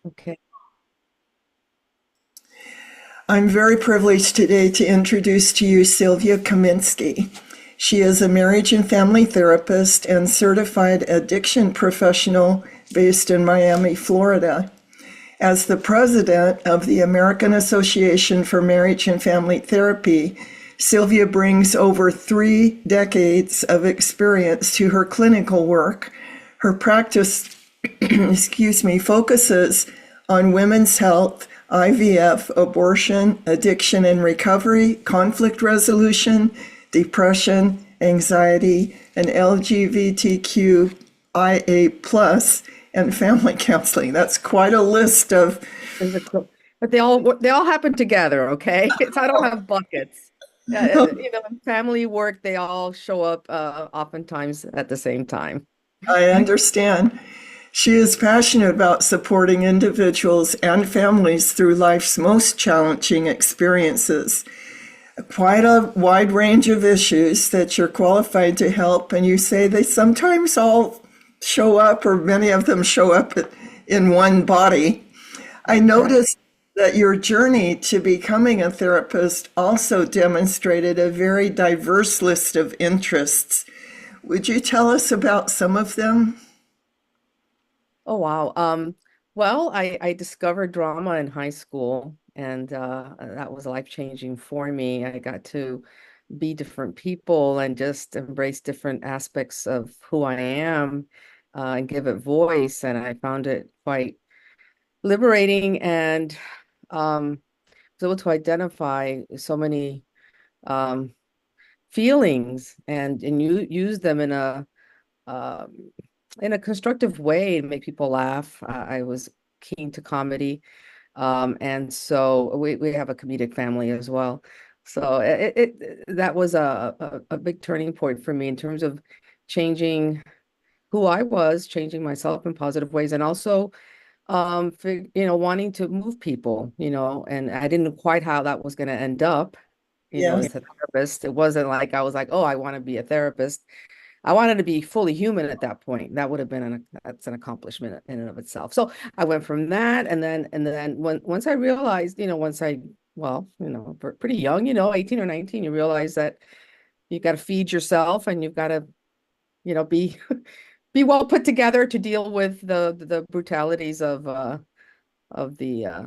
Okay. I'm very privileged today to introduce to you Sylvia Kaminsky. She is a marriage and family therapist and certified addiction professional based in Miami, Florida. As the president of the American Association for Marriage and Family Therapy, Sylvia brings over 3 decades of experience to her clinical work. Her practice, focuses on women's health, IVF, abortion, addiction and recovery, conflict resolution, depression, anxiety, and LGBTQIA+, and family counseling. That's quite a list of. But they all happen together, okay? It's I don't have buckets. In family work, they all show up oftentimes at the same time. I understand. She is passionate about supporting individuals and families through life's most challenging experiences. Quite a wide range of issues that you're qualified to help, and you say they sometimes all show up, or many of them show up in one body. I That's right. noticed that your journey to becoming a therapist also demonstrated a very diverse list of interests. Would you tell us about some of them? Oh wow. Well, I discovered drama in high school, and that was life-changing for me. I got to be different people and just embrace different aspects of who I am, and give it voice. And I found it quite liberating and was able to identify so many um, feelings and use them um, in a constructive way to make people laugh. I was keen to comedy, and so we have a comedic family as well. So that was a big turning point for me in terms of changing who I was, changing myself in positive ways, and also wanting to move people, and I didn't know quite how that was going to end up, Yes. as a therapist. It wasn't like I was like, oh, I want to be a therapist. I wanted to be fully human at that point. That would have been that's an accomplishment in and of itself. So I went from that, and then once I realized, well, pretty young, 18 or 19, you realize that you got to feed yourself and you've got to, be be well put together to deal with the brutalities of the uh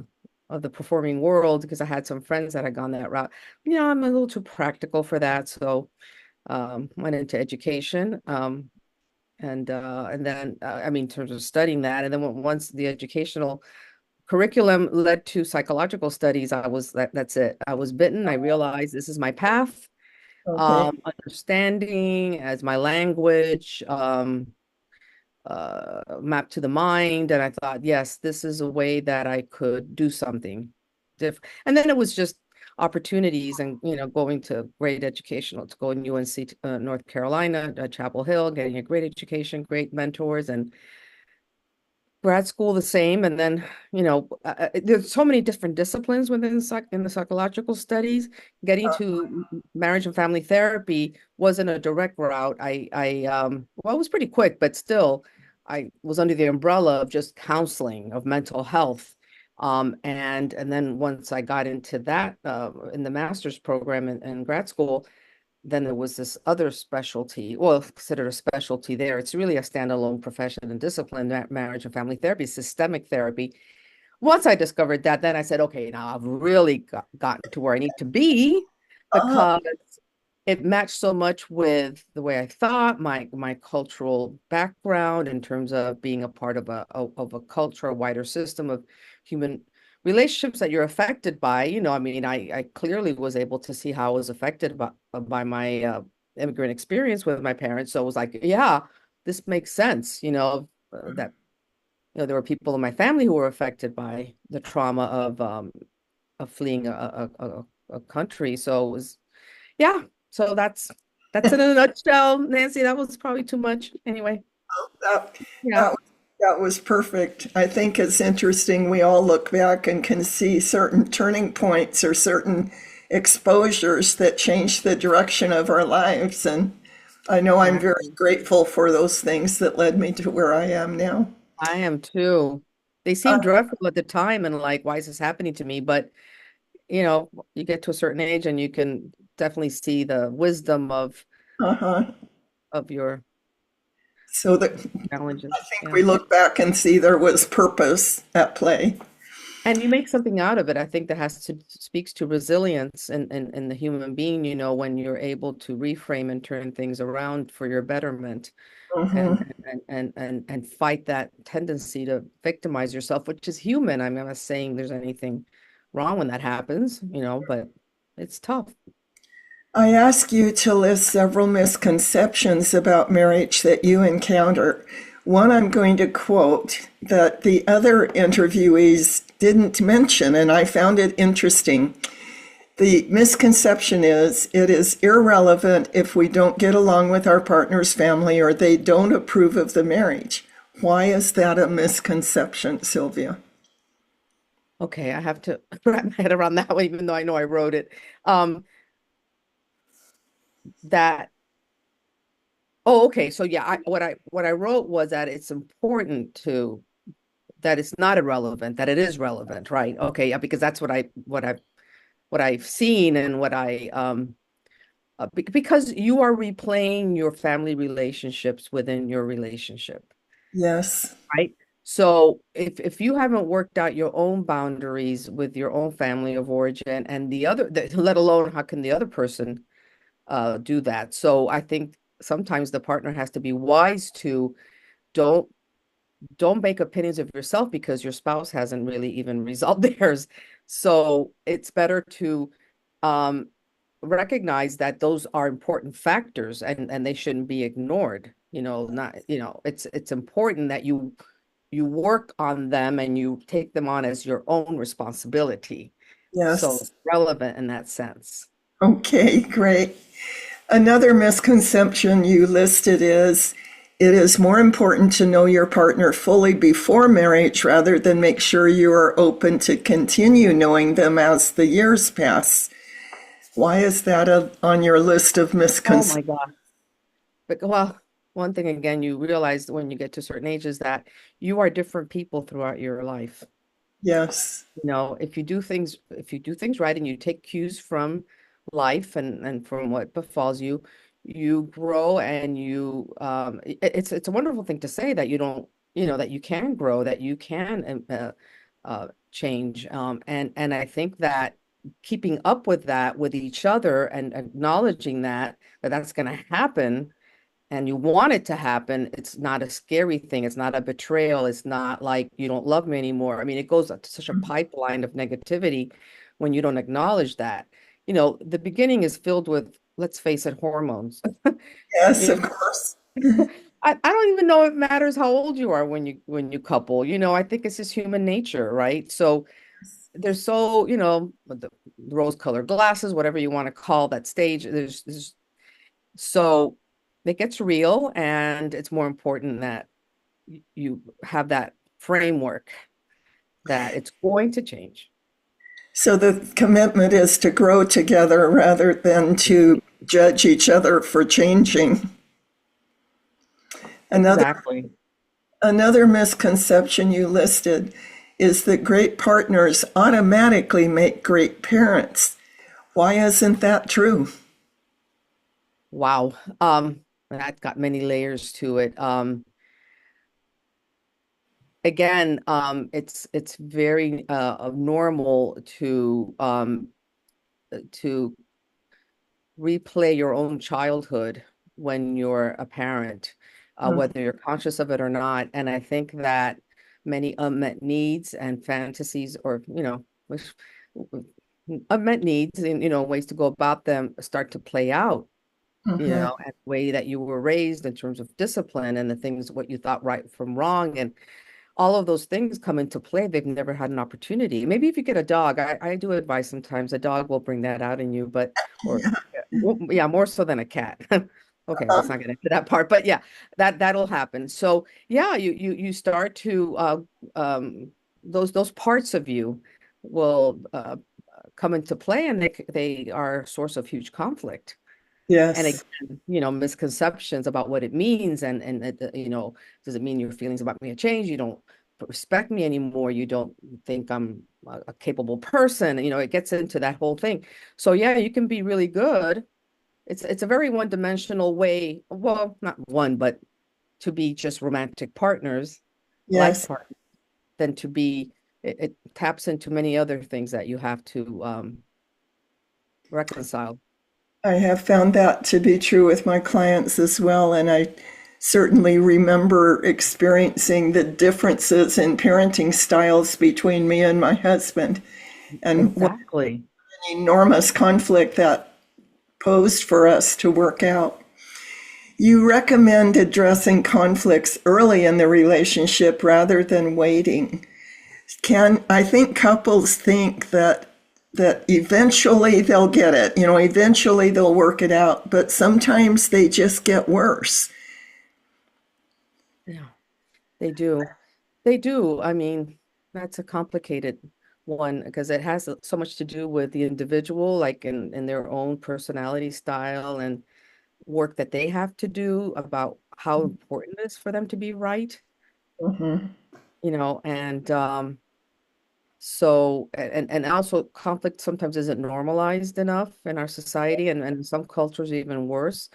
of the performing world, because I had some friends that had gone that route. I'm a little too practical for that, so went into education, and then I mean, in terms of studying that, and then once the educational curriculum led to psychological studies, that's it. I was bitten. I realized this is my path. Okay. Understanding as my language, mapped to the mind, and I thought, yes, this is a way that I could do something different. And then it was just opportunities, and going to great educational to go in UNC, North Carolina, Chapel Hill, getting a great education, great mentors, and grad school the same. And then there's so many different disciplines within in the psychological studies. Getting to marriage and family therapy wasn't a direct route. Well, it was pretty quick, but still I was under the umbrella of just counseling of mental health. And then once I got into that, in the master's program in grad school, then there was this other specialty, well, considered a specialty there. It's really a standalone profession and discipline, marriage and family therapy, systemic therapy. Once I discovered that, then I said, okay, now I've really gotten to where I need to be, Ah, because it matched so much with the way I thought, my cultural background in terms of being a part of a culture, a wider system of human relationships that you're affected by. I mean, I clearly was able to see how I was affected by my immigrant experience with my parents. So it was like, yeah, this makes sense, that there were people in my family who were affected by the trauma of fleeing a country. So it was, yeah. So that's in a nutshell, Nancy. That was probably too much. Anyway, that, yeah. that, that was perfect. I think it's interesting. We all look back and can see certain turning points or certain exposures that change the direction of our lives. And I know I'm very Exactly. grateful for those things that led me to where I am now. I am too. They Uh, seem dreadful at the time and like, why is this happening to me? But you get to a certain age and you can definitely see the wisdom uh-huh. of your So that I challenges. think Yeah. we look back and see there was purpose at play. And you make something out of it. I think that has to speaks to resilience in the human being, when you're able to reframe and turn things around for your betterment and Hmm. and fight that tendency to victimize yourself, which is human. I'm not saying there's anything wrong when that happens, but it's tough. I ask you to list several misconceptions about marriage that you encounter. One I'm going to quote that the other interviewees didn't mention, and I found it interesting. The misconception is it is irrelevant if we don't get along with our partner's family or they don't approve of the marriage. Why is that a misconception, Sylvia? Okay, I have to wrap my head around that one, even though I know I wrote it. Um, that Oh, okay. So yeah, what I wrote was that it's important to that it's not irrelevant, that it is relevant, right? Okay, yeah, because that's what I've seen and what I because you are replaying your family relationships within your relationship, Yes, right? So if you haven't worked out your own boundaries with your own family of origin and let alone how can the other person do that? So I think sometimes the partner has to be wise to don't don't make opinions of yourself because your spouse hasn't really even resolved theirs. So it's better to um, recognize that those are important factors and they shouldn't be ignored. Not, it's important that you work on them and you take them on as your own responsibility. So yes. it's relevant in that sense. Okay, great. Another misconception you listed is it is more important to know your partner fully before marriage rather than make sure you are open to continue knowing them as the years pass. Why is that on your list of Oh misconceptions? my God. But well, one thing again, you realize when you get to certain ages that you are different people throughout your life. Yes, If you do things right and you take cues from life and from what befalls you, you grow and it's a wonderful thing to say that you don't, that you can grow, that you can change. And I think that keeping up with that with each other and acknowledging that that's going to happen and you want it to happen, it's not a scary thing. It's not a betrayal. It's not like you don't love me anymore. I mean, it goes to such a pipeline of negativity when you don't acknowledge that. The beginning is filled with, let's face it, hormones. yes, You of course. know, I don't even know if it matters how old you are when you couple. I think it's just human nature, right? So there's with the rose-colored glasses, whatever you want to call that stage. So it gets real, and it's more important that you have that framework that it's going to change. So the commitment is to grow together rather than to judge each other for changing. Another Exactly. Another misconception you listed is that great partners automatically make great parents. Why isn't that true? Wow. That got many layers to it. Again, it's very normal to replay your own childhood when you're a parent, whether you're conscious of it or not. And I think that many unmet needs and fantasies, or unmet needs and ways to go about them start to play out. Mhm. And the way that you were raised in terms of discipline and the things what you thought right from wrong and all of those things come into play. They've never had an opportunity. Maybe if you get a dog, I do advise sometimes a dog will bring that out in you, or yeah, more so than a cat. Okay, let's not get into that part, but yeah, that'll happen. So yeah, you start to those parts of you will come into play, and they are a source of huge conflict. And Yes. again, misconceptions about what it means, and does it mean your feelings about me have changed? You don't respect me anymore. You don't think I'm a capable person. You know, it gets into that whole thing. So yeah, you can be really good. It's a very one-dimensional way. Well, not one, but to be just romantic partners, life Yes, partners, than to be. It taps into many other things that you have to reconcile. I have found that to be true with my clients as well. And I certainly remember experiencing the differences in parenting styles between me and my husband, and what Exactly. an enormous conflict that posed for us to work out. You recommend addressing conflicts early in the relationship rather than waiting. Can I think couples think that eventually they'll get it, eventually they'll work it out, but sometimes they just get worse. Yeah, they do. They do. I mean, that's a complicated one because it has so much to do with the individual, like in their own personality style and work that they have to do about how important it is for them to be right, Mhm. and so and also conflict sometimes isn't normalized enough in our society and in some cultures even worse.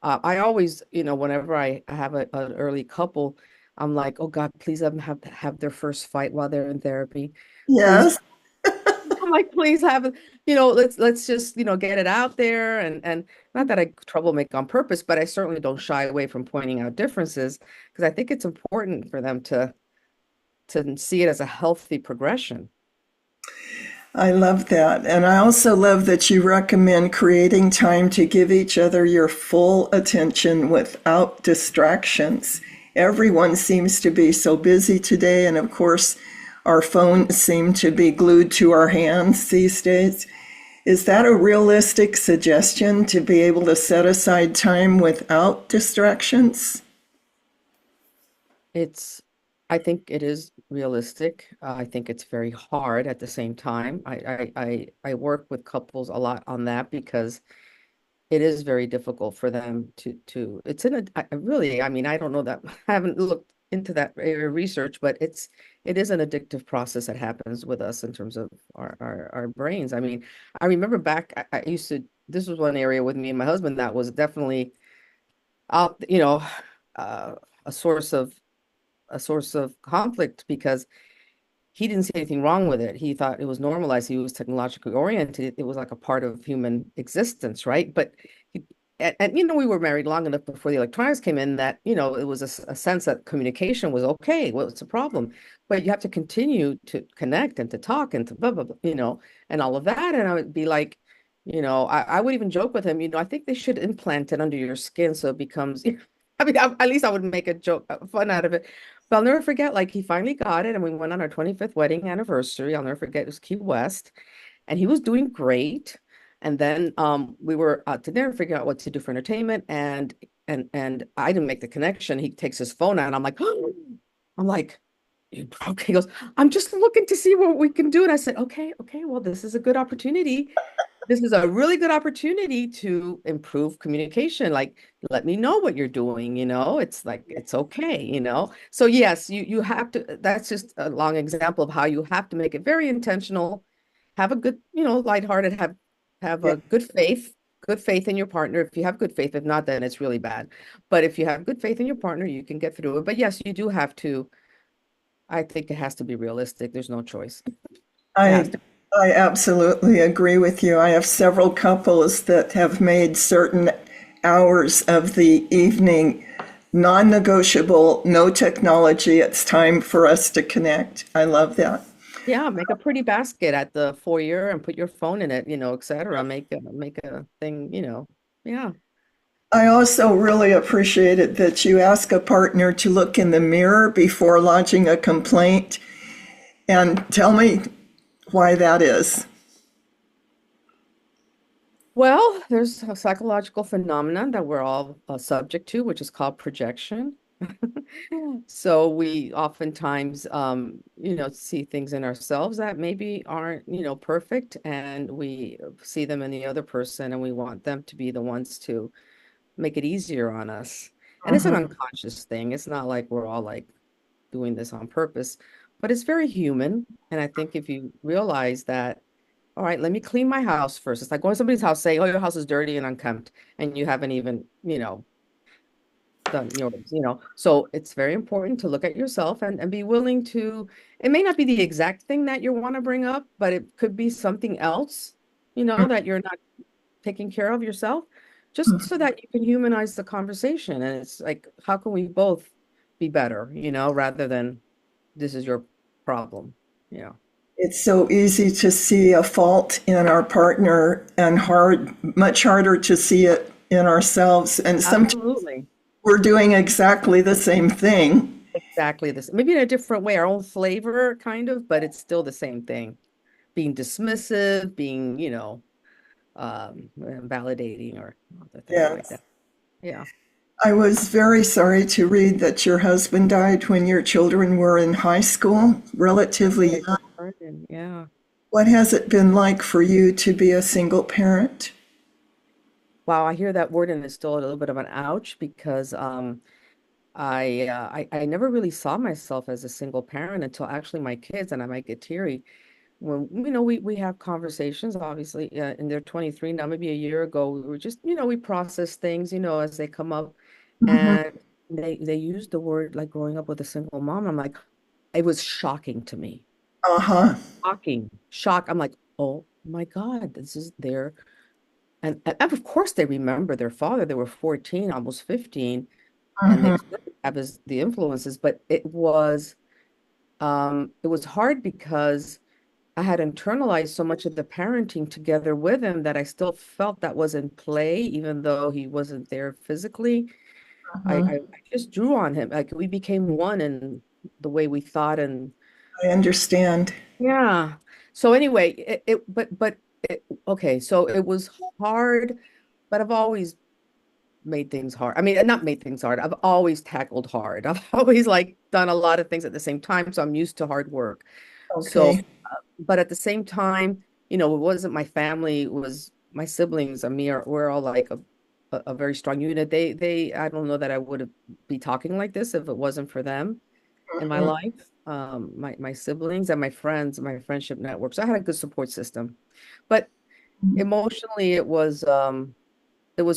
I always, whenever I have an early couple, I'm like, oh God, please let them have their first fight while they're in therapy. Please, Yes, I'm like, please have it, let's just, get it out there and not that I troublemaker on purpose, but I certainly don't shy away from pointing out differences because I think it's important for them to see it as a healthy progression. I love that. And I also love that you recommend creating time to give each other your full attention without distractions. Everyone seems to be so busy today, and of course, our phones seem to be glued to our hands these days. Is that a realistic suggestion to be able to set aside time without distractions? It's, I think it is realistic. I think it's very hard at the same time. I work with couples a lot on that because it is very difficult for them it's in a, I really, I mean, I don't know that, I haven't looked into that area of research, but it is an addictive process that happens with us in terms of our brains. I mean, I remember back, I used to, this was one area with me and my husband that was definitely out, uh, a source of conflict because he didn't see anything wrong with it. He thought it was normalized. He was technologically oriented. It was like a part of human existence, right? But he, we were married long enough before the electronics came in that, it was a sense that communication was okay. What's the problem? But you have to continue to connect and to talk and to blah, blah, blah, and all of that. And I would be like, I would even joke with him, I think they should implant it under your skin so it becomes, I mean, at least I would make a joke, fun out of it. But I'll never forget, like he finally got it, and we went on our 25th wedding anniversary. I'll never forget, it was Key West, and he was doing great. And then we were out to dinner, figuring out what to do for entertainment, and I didn't make the connection. He takes his phone out, and I'm like, I'm like, you broke. He goes, I'm just looking to see what we can do. And I said, okay, well, this is a good opportunity. This is a really good opportunity to improve communication. Like, let me know what you're doing, It's like it's okay, So yes, you have to, that's just a long example of how you have to make it very intentional, have a good, lighthearted, have Yeah. a good faith in your partner. If you have good faith, if not, then it's really bad. But if you have good faith in your partner, you can get through it. But yes, you do have to, I think it has to be realistic. There's no choice. It has I to. I absolutely agree with you. I have several couples that have made certain hours of the evening non-negotiable, no technology. It's time for us to connect. I love that. Yeah, make a pretty basket at the foyer and put your phone in it, et cetera. Make a thing, Yeah. I also really appreciated that you ask a partner to look in the mirror before lodging a complaint, and tell me why that is. Well, there's a psychological phenomenon that we're all subject to, which is called projection. So we oftentimes, see things in ourselves that maybe aren't, perfect, and we see them in the other person, and we want them to be the ones to make it easier on us. And it's an Mhm. unconscious thing. It's not like we're all like doing this on purpose, but it's very human. And I think if you realize that, all right, let me clean my house first. It's like going to somebody's house, say, oh, your house is dirty and unkempt, and you haven't even, done yours. So it's very important to look at yourself and be willing to, it may not be the exact thing that you want to bring up, but it could be something else, that you're not taking care of yourself, just so that you can humanize the conversation. And it's like, how can we both be better, rather than this is your problem, yeah. It's so easy to see a fault in our partner and much harder to see it in ourselves. And sometimes Absolutely. we're doing exactly the same thing. Exactly this. Maybe in a different way, our own flavor, kind of, but it's still the same thing. Being dismissive, being, validating or other things like Yes. that. Yeah. I was very sorry to read that your husband died when your children were in high school, relatively young. Yeah. What has it been like for you to be a single parent? Wow, I hear that word and it's still a little bit of an ouch because I never really saw myself as a single parent until actually my kids, and I might get teary when we have conversations, obviously, and they're 23 now. Maybe a year ago we were just, we process things, as they come up, Mhm. and they used the word like growing up with a single mom. I'm like, it was shocking to me. Uh-huh. Shocking. Shock. I'm like, oh my God, this is their, and of course they remember their father. They were 14, almost 15, and they Mhm. could have the influences, but it was hard because I had internalized so much of the parenting together with him that I still felt that was in play, even though he wasn't there physically. I, Mhm. I, I just drew on him. Like we became one in the way we thought. And I understand. yeah. So anyway, okay. So it was hard, but I've always made things hard. I mean, not made things hard. I've always tackled hard. I've always like done a lot of things at the same time. So I'm used to hard work. So Okay. but at the same time, it wasn't my family, it was my siblings. I mean, we're all like a very strong unit. I don't know that I would have be talking like this if it wasn't for them in my Mhm. life. My siblings and my friends, my friendship network. So I had a good support system. But emotionally, it was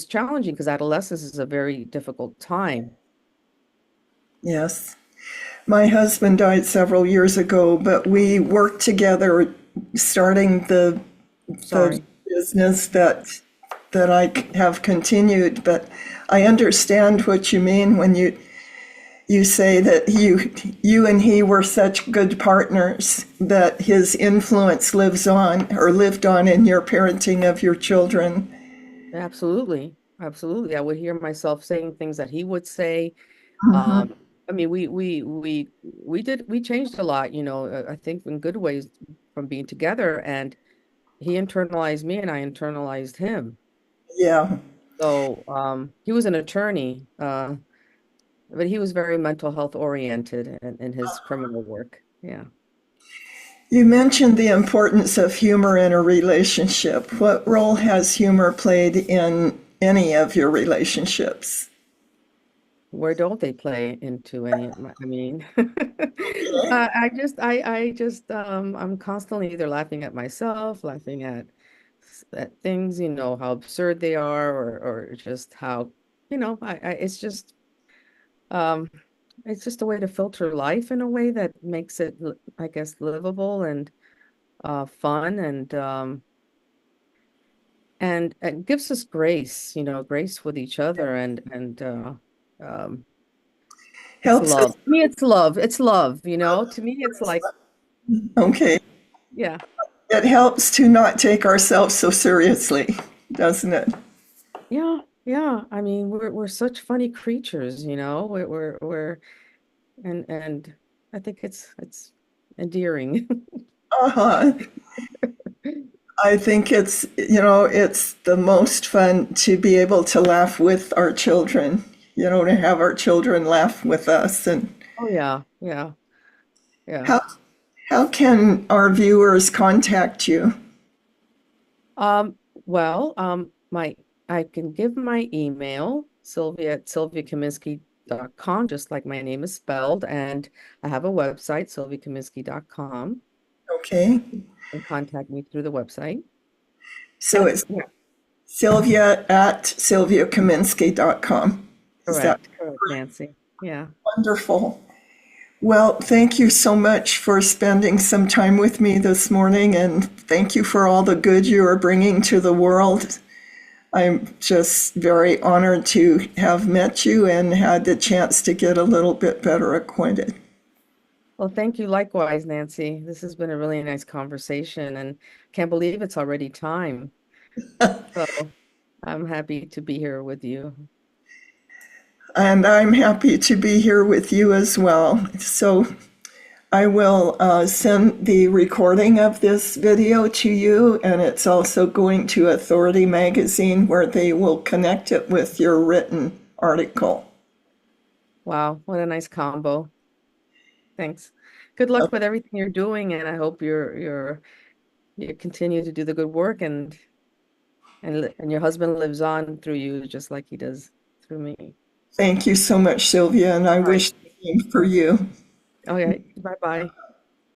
challenging because adolescence is a very difficult time. Yes. My husband died several years ago, but we worked together starting the Sorry. business that I have continued. But I understand what you mean when you say that you and he were such good partners that his influence lives on or lived on in your parenting of your children. Absolutely. Absolutely. I would hear myself saying things that he would say. Um, Mhm. I mean, we changed a lot, I think in good ways from being together, and he internalized me and I internalized him. Yeah. So, he was an attorney, but he was very mental health oriented in his criminal work. Yeah. You mentioned the importance of humor in a relationship. What role has humor played in any of your relationships? Where don't they play into any of my, I mean, I'm constantly either laughing at myself, laughing at things, how absurd they are, or just how, um, it's just a way to filter life in a way that makes it, I guess, livable and fun and gives us grace, grace with each other and um, it's Helps us. love. To me, it's love. It's love, To me, it's like, Okay. yeah. It helps to not take ourselves so seriously, doesn't it? Yeah, yeah. I mean, we're such funny creatures, we're and I think it's endearing. Uh-huh. I think it's the most fun to be able to laugh with our children, to have our children laugh with us. And Oh yeah, yeah, yeah. how how can our viewers contact you? Well, my I can give my email, Sylvia at sylviakaminsky.com, just like my name is spelled. And I have a website, sylviakaminsky.com, Okay. and contact me through the website. So And it's yeah, Sylvia at sylviakaminsky.com. Is that correct, Nancy. Yeah. wonderful? Well, thank you so much for spending some time with me this morning, and thank you for all the good you are bringing to the world. I'm just very honored to have met you and had the chance to get a little bit better acquainted. Well, thank you likewise, Nancy. This has been a really nice conversation and can't believe it's already time. So I'm happy to be here with you. And I'm happy to be here with you as well. So I will send the recording of this video to you, and it's also going to Authority Magazine where they will connect it with your written article. Wow, what a nice combo. Thanks. Good luck with everything you're doing, and I hope you continue to do the good work and your husband lives on through you just like he does through me. Thank you so much, Sylvia, and I All right. wish the same for you. Okay. Bye-bye.